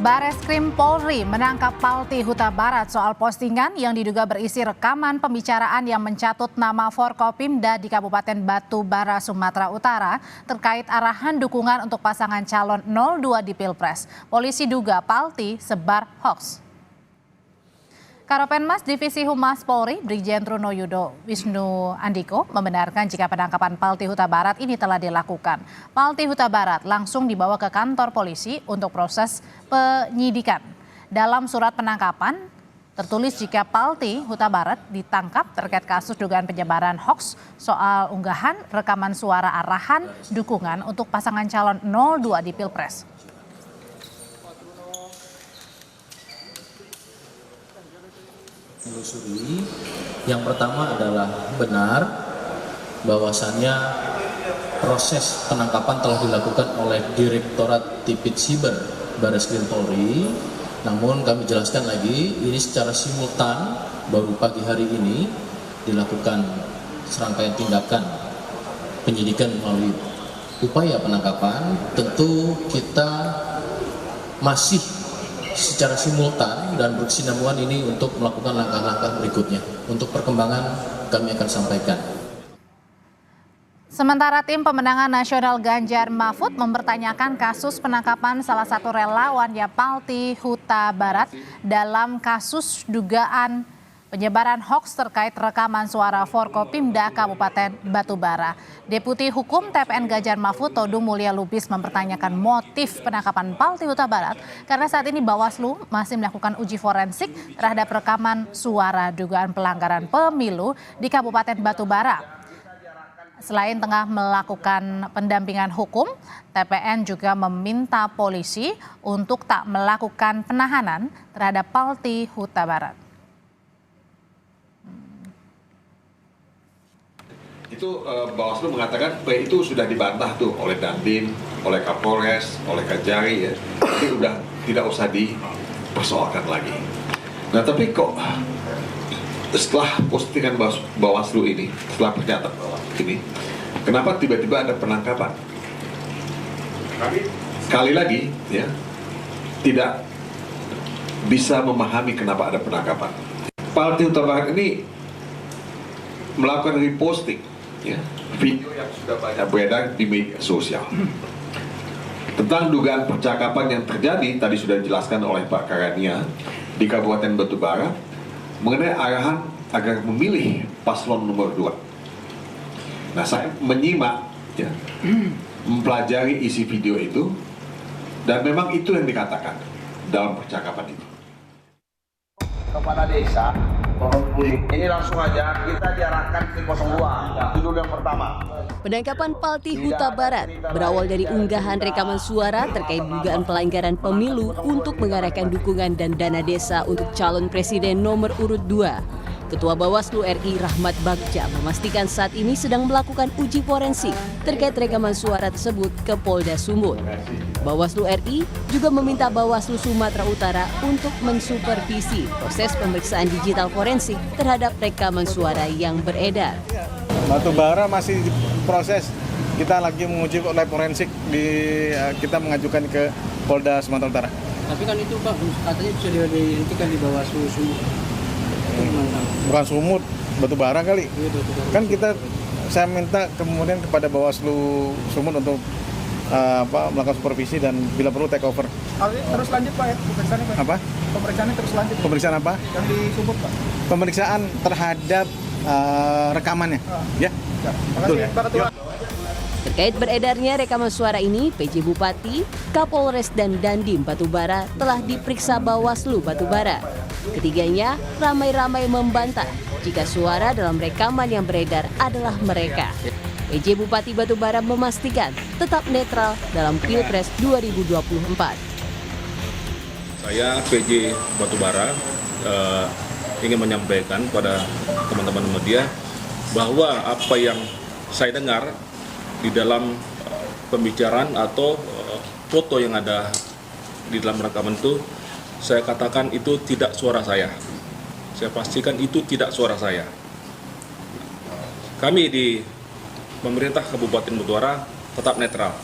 Bareskrim Polri menangkap Palti Huta Barat soal postingan yang diduga berisi rekaman pembicaraan yang mencatut nama Forkopimda di Kabupaten Batu Bara, Sumatera Utara terkait arahan dukungan untuk pasangan calon 02 di Pilpres. Polisi duga Palti sebar hoax. Karopenmas Divisi Humas Polri, Brigjen Truno Yudo Wisnu Andiko membenarkan jika penangkapan Palti Huta Barat ini telah dilakukan. Palti Huta Barat langsung dibawa ke kantor polisi untuk proses penyidikan. Dalam surat penangkapan tertulis jika Palti Huta Barat ditangkap terkait kasus dugaan penyebaran hoax soal unggahan rekaman suara arahan dukungan untuk pasangan calon 02 di Pilpres. Menelusuri, yang pertama adalah benar bahwasannya proses penangkapan telah dilakukan oleh Direktorat Tipit Siber Bareskrim Polri. Namun kami jelaskan lagi, ini secara simultan baru pagi hari ini dilakukan serangkaian tindakan penyidikan melalui upaya penangkapan. Tentu kita masih secara simultan dan berkesinambungan ini untuk melakukan langkah-langkah berikutnya. Untuk perkembangan kami akan sampaikan. Sementara tim pemenangan nasional Ganjar Mahfud mempertanyakan kasus penangkapan salah satu relawannya Palti Huta Barat dalam kasus dugaan penyebaran hoax terkait rekaman suara Forkopimda Kabupaten Batu Bara. Deputi Hukum TPN Ganjar Mahfud Todung Mulya Lubis mempertanyakan motif penangkapan Palti Huta Barat karena saat ini Bawaslu masih melakukan uji forensik terhadap rekaman suara dugaan pelanggaran pemilu di Kabupaten Batu Bara. Selain tengah melakukan pendampingan hukum, TPN juga meminta polisi untuk tak melakukan penahanan terhadap Palti Huta Barat. Itu Bawaslu mengatakan itu sudah dibantah tuh oleh Dandim, oleh Kapolres, oleh Kajari ya. Jadi udah tidak usah dipersoalkan lagi. Nah tapi kok setelah postingan Bawaslu ini, setelah pernyataan ini, kenapa tiba-tiba ada penangkapan? Sekali lagi ya, tidak bisa memahami kenapa ada penangkapan. Palti Huta Barat ini melakukan reposting ya, video yang sudah banyak beredar di media sosial tentang dugaan percakapan yang terjadi tadi sudah dijelaskan oleh Pak Karania di Kabupaten Batu Bara mengenai arahan agar memilih paslon nomor 2. Nah, saya menyimak ya, mempelajari isi video itu dan memang itu yang dikatakan dalam percakapan itu. Kepada desa, ini langsung aja kita diarahkan ke 02, judul yang pertama. Penangkapan Palti Huta Barat berawal dari unggahan rekaman suara terkait dugaan pelanggaran pemilu untuk mengarahkan dukungan dan dana desa untuk calon presiden nomor urut 2. Ketua Bawaslu RI Rahmat Bagja memastikan saat ini sedang melakukan uji forensik terkait rekaman suara tersebut ke Polda Sumut. Bawaslu RI juga meminta Bawaslu Sumatera Utara untuk mensupervisi proses pemeriksaan digital forensik terhadap rekaman suara yang beredar. Batu Bara masih proses, kita lagi menguji lab forensik, kita mengajukan ke Polda Sumatera Utara. Tapi kan itu Pak, katanya bisa dihentikan di Bawaslu Sumut. Bukan Sumut, Batu Bara kali. Kan saya minta kemudian kepada Bawaslu Sumut untuk melakukan supervisi dan bila perlu take over. Terus lanjut Pak ya, pemeriksaannya Pak? Apa? Pemeriksaannya terus lanjut. Pemeriksaan apa? Yang di Sumut Pak? Pemeriksaan terhadap rekamannya. Ya. Makasih ya, Pak Ketua. Terkait beredarnya rekaman suara ini, PJ Bupati, Kapolres dan Dandim Batu Bara telah diperiksa Bawaslu Batu Bara. Ketiganya ramai-ramai membantah jika suara dalam rekaman yang beredar adalah mereka. PJ Bupati Batu Bara memastikan tetap netral dalam Pilpres 2024. Saya PJ Batu Bara ingin menyampaikan pada teman-teman media bahwa apa yang saya dengar di dalam pembicaraan atau foto yang ada di dalam rekaman itu, saya katakan itu tidak suara saya. Saya pastikan itu tidak suara saya. Kami di pemerintah Kabupaten Batu Bara tetap netral.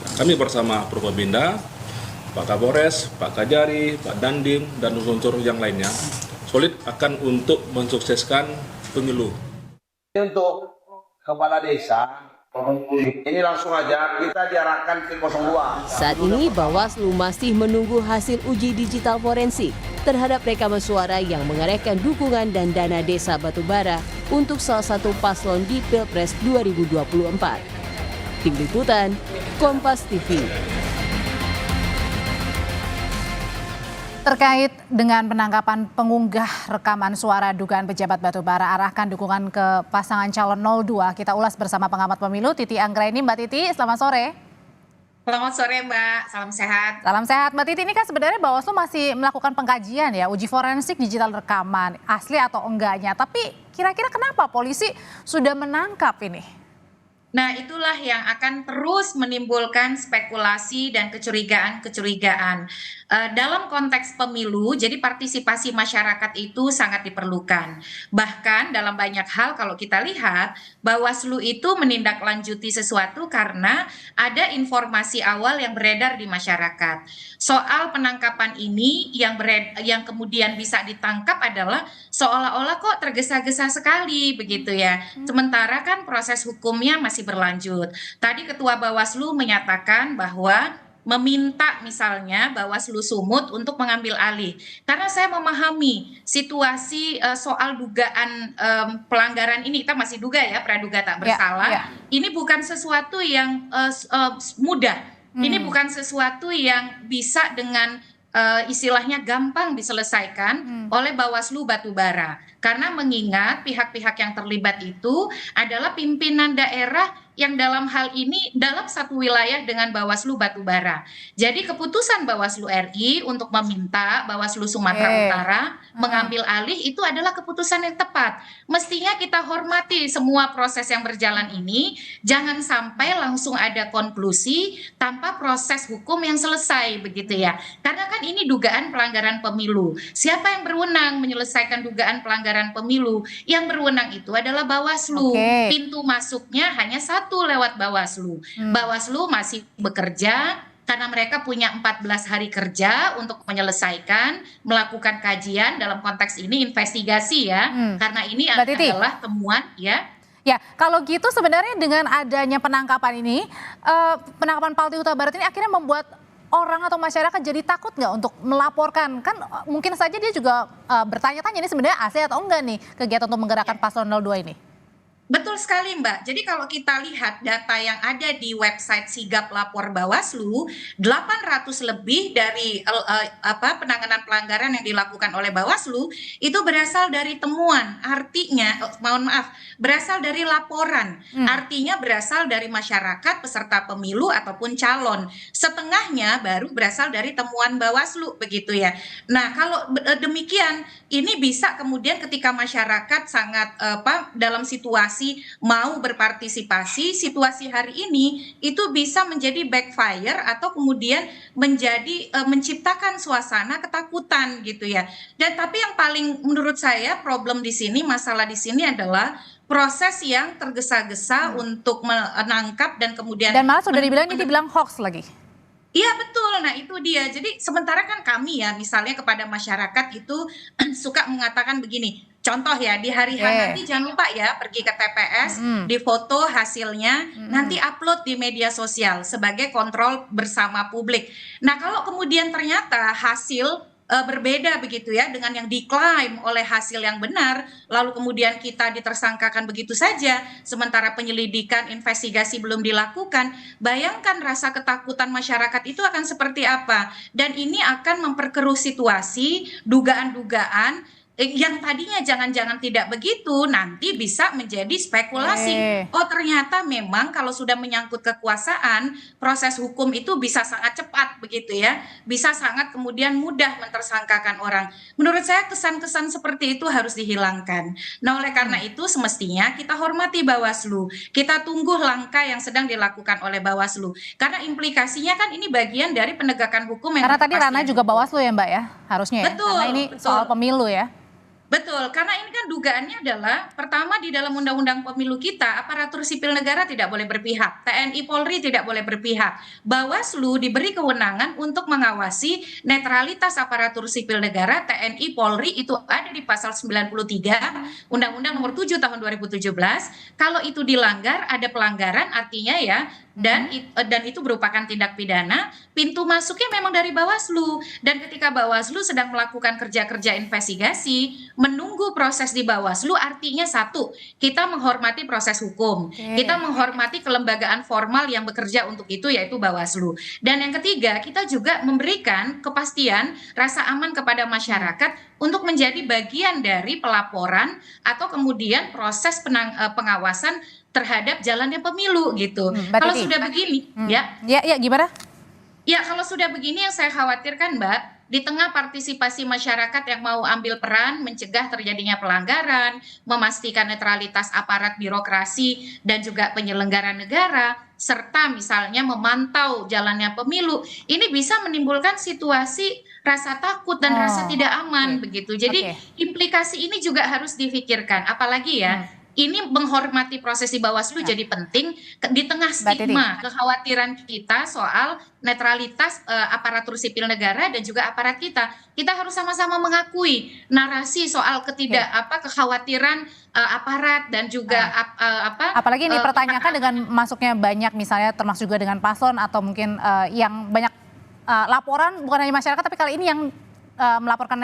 Kami bersama Forkopimda, Pak Kapolres, Pak Kajari, Pak Dandim, dan unsur-unsur yang lainnya solid akan untuk mensukseskan pemilu. Untuk kepala desa, ini langsung aja kita diarahkan ke 02. Saat ini Bawaslu masih menunggu hasil uji digital forensik terhadap rekaman suara yang mengarahkan dukungan dan dana desa Batubara untuk salah satu paslon di Pilpres 2024. Tim Liputan, Kompas TV. Terkait dengan penangkapan pengunggah rekaman suara dugaan pejabat Batubara arahkan dukungan ke pasangan calon 02, kita ulas bersama pengamat pemilu Titi Anggraini. Mbak Titi, selamat sore. Selamat sore Mbak, salam sehat. Salam sehat. Mbak Titi, ini kan sebenarnya Bawaslu masih melakukan pengkajian ya, uji forensik digital rekaman, asli atau enggaknya. Tapi kira-kira kenapa polisi sudah menangkap ini? Nah, itulah yang akan terus menimbulkan spekulasi dan kecurigaan-kecurigaan. Dalam konteks pemilu, jadi partisipasi masyarakat itu sangat diperlukan. Bahkan dalam banyak hal kalau kita lihat, Bawaslu itu menindaklanjuti sesuatu karena ada informasi awal yang beredar di masyarakat. Soal penangkapan ini yang kemudian bisa ditangkap adalah seolah-olah kok tergesa-gesa sekali begitu ya. Sementara kan proses hukumnya masih berlanjut. Tadi Ketua Bawaslu menyatakan bahwa meminta misalnya Bawaslu Sumut untuk mengambil alih. Karena saya memahami situasi soal dugaan pelanggaran ini, kita masih duga ya, praduga tak bersalah. Ini bukan sesuatu yang mudah. Ini bukan sesuatu yang bisa dengan istilahnya gampang diselesaikan oleh Bawaslu Batubara. Karena mengingat pihak-pihak yang terlibat itu adalah pimpinan daerah yang dalam hal ini dalam satu wilayah dengan Bawaslu Batubara. Jadi keputusan Bawaslu RI untuk meminta Bawaslu Sumatera Utara mengambil alih itu adalah keputusan yang tepat. Mestinya kita hormati semua proses yang berjalan ini, jangan sampai langsung ada konklusi tanpa proses hukum yang selesai begitu ya. Karena kan ini dugaan pelanggaran pemilu. Siapa yang berwenang menyelesaikan dugaan pelanggaran pemilu? Yang berwenang itu adalah Bawaslu. Pintu masuknya hanya satu, lewat Bawaslu. Bawaslu masih bekerja karena mereka punya 14 hari kerja untuk menyelesaikan, melakukan kajian, dalam konteks ini investigasi ya. Karena ini adalah temuan ya. Ya, kalau gitu sebenarnya dengan adanya penangkapan ini, penangkapan Palti Huta Barat ini akhirnya membuat orang atau masyarakat jadi takut nggak untuk melaporkan? Kan mungkin saja dia juga bertanya-tanya ini sebenarnya asli atau enggak nih kegiatan untuk menggerakkan paslon 02 ini. Betul sekali Mbak. Jadi kalau kita lihat data yang ada di website Sigap Lapor Bawaslu, 800 lebih dari penanganan pelanggaran yang dilakukan oleh Bawaslu itu berasal dari temuan. Artinya, mohon maaf, berasal dari laporan. Artinya berasal dari masyarakat peserta pemilu ataupun calon. Setengahnya baru berasal dari temuan Bawaslu begitu ya. Nah, kalau demikian ini bisa kemudian ketika masyarakat sangat dalam situasi mau berpartisipasi, situasi hari ini itu bisa menjadi backfire atau kemudian menjadi menciptakan suasana ketakutan gitu ya. Dan tapi yang paling menurut saya problem di sini, masalah di sini adalah proses yang tergesa-gesa untuk menangkap dan kemudian malah sudah dibilang ini dibilang hoax lagi. Iya betul, nah itu dia. Jadi sementara kan kami ya misalnya kepada masyarakat itu suka mengatakan begini, contoh ya di hari H nanti jangan lupa ya pergi ke TPS, difoto hasilnya, nanti upload di media sosial sebagai kontrol bersama publik. Nah kalau kemudian ternyata hasil berbeda begitu ya dengan yang diklaim oleh hasil yang benar, lalu kemudian kita ditersangkakan begitu saja, sementara penyelidikan investigasi belum dilakukan, bayangkan rasa ketakutan masyarakat itu akan seperti apa. Dan ini akan memperkeruh situasi, dugaan-dugaan yang tadinya jangan-jangan tidak begitu, nanti bisa menjadi spekulasi. Oh ternyata memang kalau sudah menyangkut kekuasaan, proses hukum itu bisa sangat cepat begitu ya, bisa sangat kemudian mudah mentersangkakan orang. Menurut saya kesan-kesan seperti itu harus dihilangkan. Nah oleh karena itu semestinya kita hormati Bawaslu, kita tunggu langkah yang sedang dilakukan oleh Bawaslu, karena implikasinya kan ini bagian dari penegakan hukum yang karena tadi ranah juga Bawaslu ya Mbak ya, harusnya ya, betul, karena ini betul. soal pemilu ya. Betul, karena ini kan dugaannya adalah pertama di dalam undang-undang pemilu kita aparatur sipil negara tidak boleh berpihak, TNI Polri tidak boleh berpihak. Bawaslu diberi kewenangan untuk mengawasi netralitas aparatur sipil negara, TNI Polri itu ada di pasal 93 Undang-Undang Nomor 7 Tahun 2017. Kalau itu dilanggar ada pelanggaran artinya ya dan itu merupakan tindak pidana, pintu masuknya memang dari Bawaslu. Dan ketika Bawaslu sedang melakukan kerja-kerja investigasi, menunggu proses di Bawaslu artinya satu, kita menghormati proses hukum. Kita menghormati kelembagaan formal yang bekerja untuk itu yaitu Bawaslu. Dan yang ketiga, kita juga memberikan kepastian rasa aman kepada masyarakat untuk menjadi bagian dari pelaporan atau kemudian proses pengawasan terhadap jalannya pemilu gitu. Kalau sudah begini, ya gimana? Ya, kalau sudah begini yang saya khawatirkan, Mbak, di tengah partisipasi masyarakat yang mau ambil peran mencegah terjadinya pelanggaran, memastikan netralitas aparat birokrasi dan juga penyelenggara negara, serta misalnya memantau jalannya pemilu, ini bisa menimbulkan situasi rasa takut dan rasa tidak aman begitu. Jadi implikasi ini juga harus difikirkan, apalagi ya. Ini menghormati proses di Bawaslu jadi penting di tengah stigma kekhawatiran kita soal netralitas aparatur sipil negara dan juga aparat kita. Kita harus sama-sama mengakui narasi soal kekhawatiran aparat dan juga apalagi ini dipertanyakan dengan masuknya banyak misalnya termasuk juga dengan paslon atau mungkin yang banyak laporan bukan hanya masyarakat tapi kali ini yang melaporkan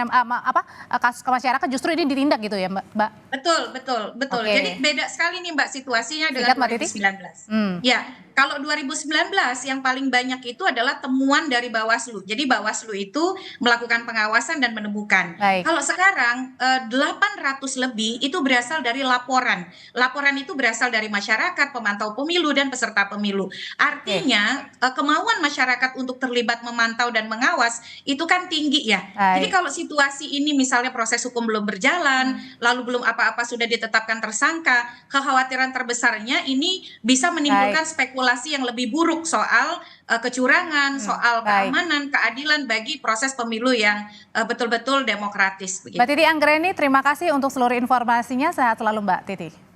kasus ke masyarakat justru ini ditindak gitu ya Mbak? Betul. Jadi beda sekali nih Mbak situasinya dengan 2019. Ya, kalau 2019 yang paling banyak itu adalah temuan dari Bawaslu. Jadi Bawaslu itu melakukan pengawasan dan menemukan. Kalau sekarang 800 lebih itu berasal dari laporan. Laporan itu berasal dari masyarakat, pemantau pemilu dan peserta pemilu. Artinya kemauan masyarakat untuk terlibat memantau dan mengawas itu kan tinggi ya. Jadi kalau situasi ini misalnya proses hukum belum berjalan, lalu belum apa-apa sudah ditetapkan tersangka, kekhawatiran terbesarnya ini bisa menimbulkan spekulasi yang lebih buruk soal kecurangan, soal keamanan, keadilan bagi proses pemilu yang betul-betul demokratis. Mbak Titi Anggreni, terima kasih untuk seluruh informasinya. Sehat selalu Mbak Titi.